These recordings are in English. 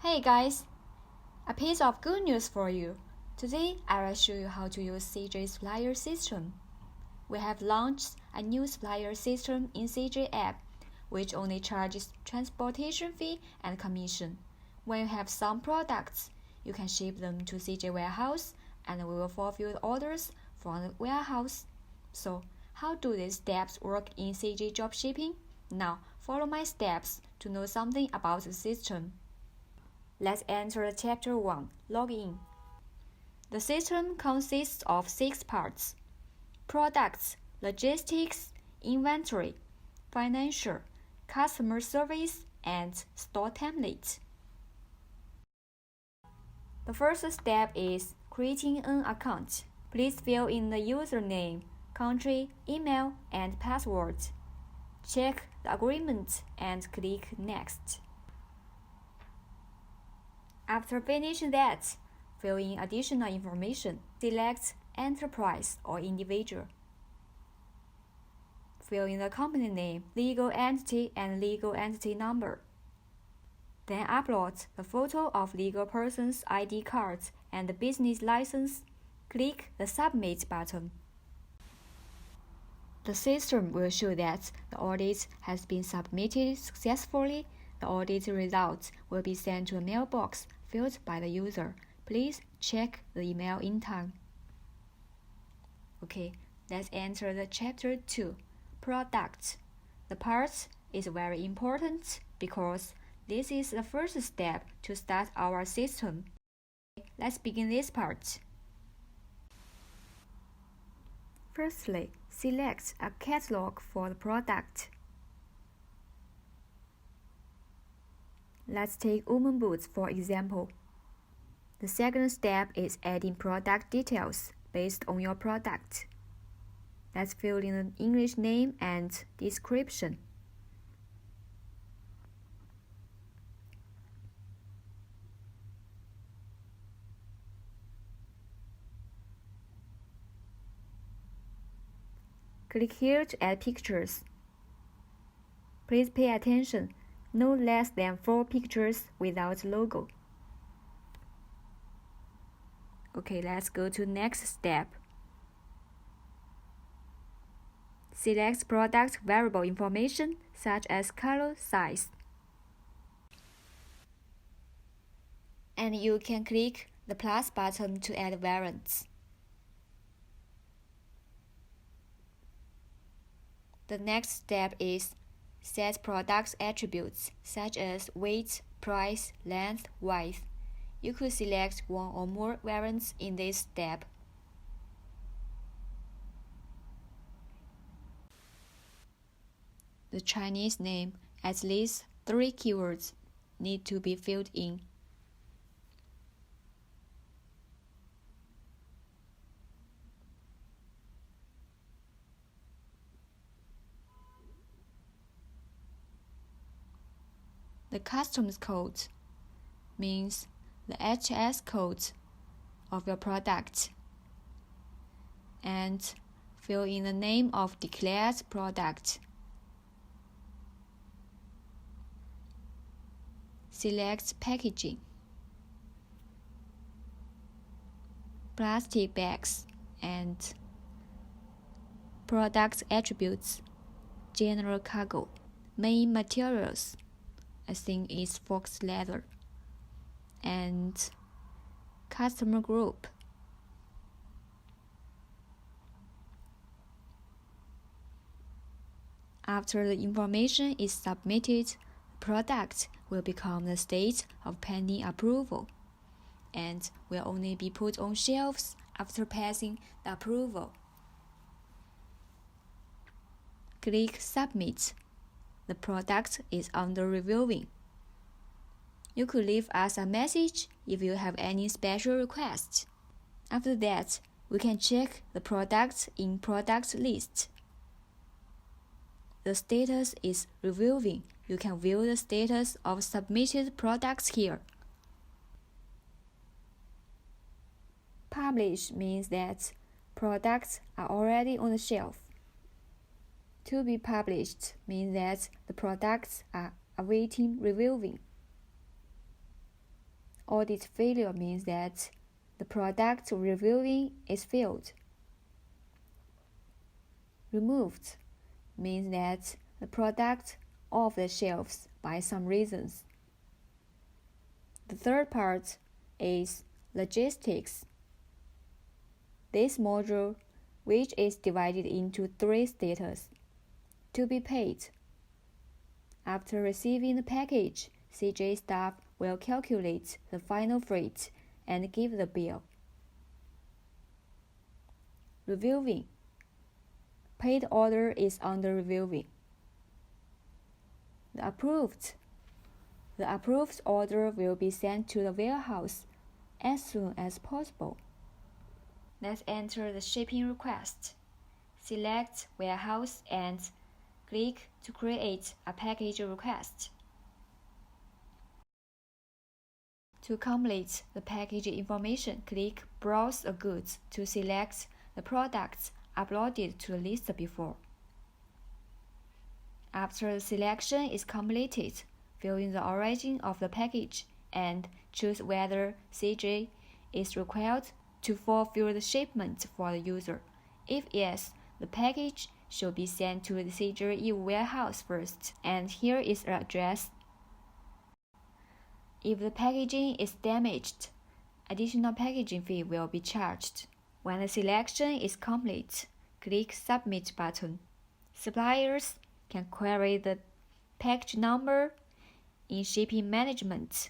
Hey guys, a piece of good news for you. Today I will show you how to use CJ Supplier System. We have launched a new supplier system in CJ app, which only charges transportation fee and commission. When you have some products, you can ship them to CJ warehouse and we will fulfill the orders from the warehouse. So, how do these steps work in CJ dropshipping? Now, follow my steps to know something about the system. Let's enter Chapter 1, Login. The system consists of 6 parts: products, logistics, inventory, financial, customer service, and store template. The first step is creating an account. Please fill in the username, country, email, and password. Check the agreement and click Next. After finishing that, fill in additional information. Select enterprise or individual. Fill in the company name, legal entity, and legal entity number. Then upload the photo of legal person's ID card and the business license. Click the Submit button. The system will show that the audit has been submitted successfully. The audit results will be sent to a mailbox filled by the user. Please check the email in time. Okay, let's enter the Chapter 2, Product. The part is very important because this is the first step to start our system. Let's begin this part. Firstly, select a catalog for the product. Let's take women boots for example. The second step is adding product details based on your product. Let's fill in the English name and description. Click here to add pictures. Please pay attention. No less than 4 pictures without logo. Okay, let's go to next step. Select product variable information such as color, size. And you can click the plus button to add variants. The next step is set product attributes such as weight, price, length, width. You could select one or more variants in this step. The Chinese name, at least 3 keywords, need to be filled in. The customs code means the HS code of your product, and fill in the name of declared product. Select packaging, plastic bags, and product attributes, general cargo. Main materials, I think is fox leather, and customer group. After the information is submitted, the product will become the state of pending approval and will only be put on shelves after passing the approval. Click Submit. The product is under reviewing. You could leave us a message if you have any special requests. After that, we can check the product in product list. The status is reviewing. You can view the status of submitted products here. Publish means that products are already on the shelf. To be published means that the products are awaiting reviewing. Audit failure means that the product reviewing is failed. Removed means that the product off the shelves by some reasons. The third part is logistics. This module, which is divided into 3 status. To be paid. After receiving the package, CJ staff will calculate the final freight and give the bill. Reviewing. Paid order is under reviewing. The approved order will be sent to the warehouse as soon as possible. Let's enter the shipping request. Select Warehouse and click to create a package request. To complete the package information, click Browse the goods to select the products uploaded to the list before. After the selection is completed, fill in the origin of the package and choose whether CJ is required to fulfill the shipment for the user. If yes, the package should be sent to the CJ EU warehouse first, and here is the address. If the packaging is damaged, additional packaging fee will be charged. When the selection is complete, click Submit button. Suppliers can query the package number in Shipping Management.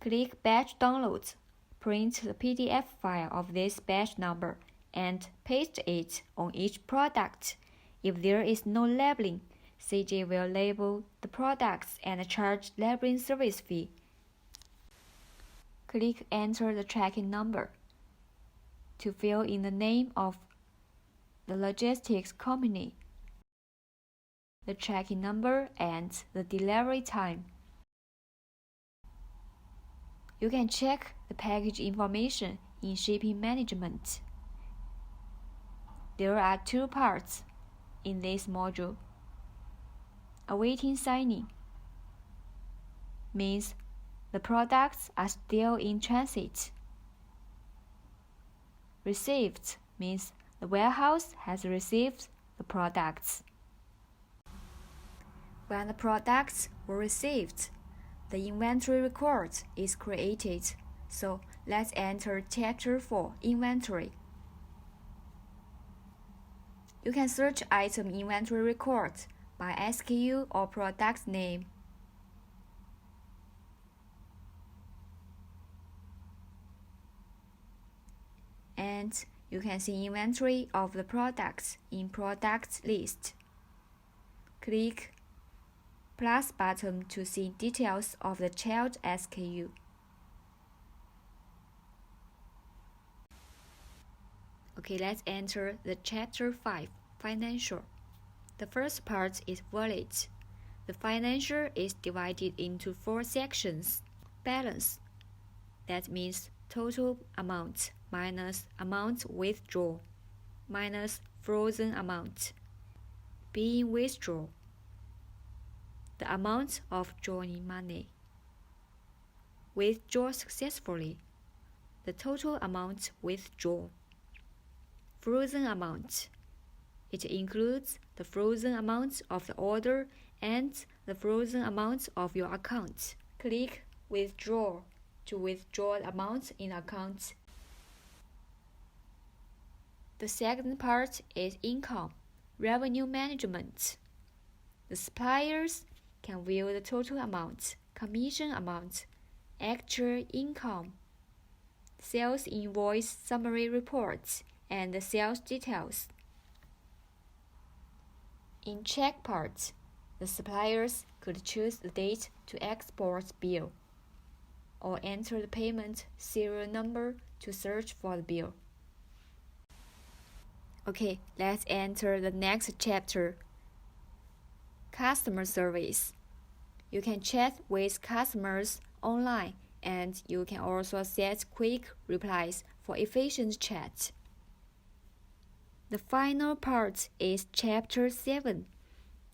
Click Batch Download. Print the PDF file of this batch number and paste it on each product. If there is no labeling, CJ will label the products and charge labeling service fee. Click Enter the tracking number to fill in the name of the logistics company, the tracking number, and the delivery time. You can check the package information in Shipping Management. There are 2 parts in this module. Awaiting signing means the products are still in transit. Received means the warehouse has received the products. When the products were received, the inventory record is created. So let's enter Chapter 4, Inventory. You can search item inventory record by SKU or product name. And you can see inventory of the products in product list. Click plus button to see details of the child SKU. Okay, let's enter the Chapter 5, Financial. The first part is Wallet. The financial is divided into 4 sections. Balance. That means total amount minus amount withdrawn minus frozen amount. Being withdrawn. The amount of joining money. Withdraw successfully. The total amount withdrawn. Frozen amount. It includes the frozen amount of the order and the frozen amount of your account. Click Withdraw to withdraw the amount in account. The second part is Income, Revenue Management. The suppliers can view the total amount, commission amount, actual income, sales invoice summary reports, and the sales details. In check part, the suppliers could choose the date to export bill, or enter the payment serial number to search for the bill. Okay, let's enter the next chapter. Customer service. You can chat with customers online, and you can also set quick replies for efficient chat. The final part is Chapter 7,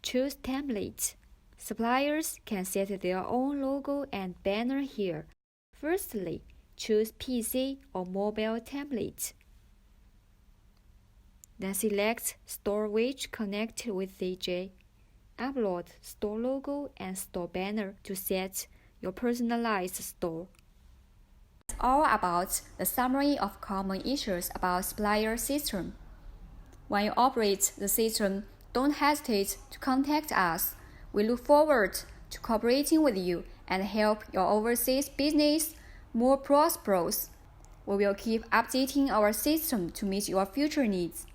Choose Template. Suppliers can set their own logo and banner here. Firstly, choose PC or mobile template. Then select store which connected with CJ. Upload store logo and store banner to set your personalized store. That's all about the summary of common issues about supplier system. When you operate the system, don't hesitate to contact us. We look forward to cooperating with you and help your overseas business more prosperous. We will keep updating our system to meet your future needs.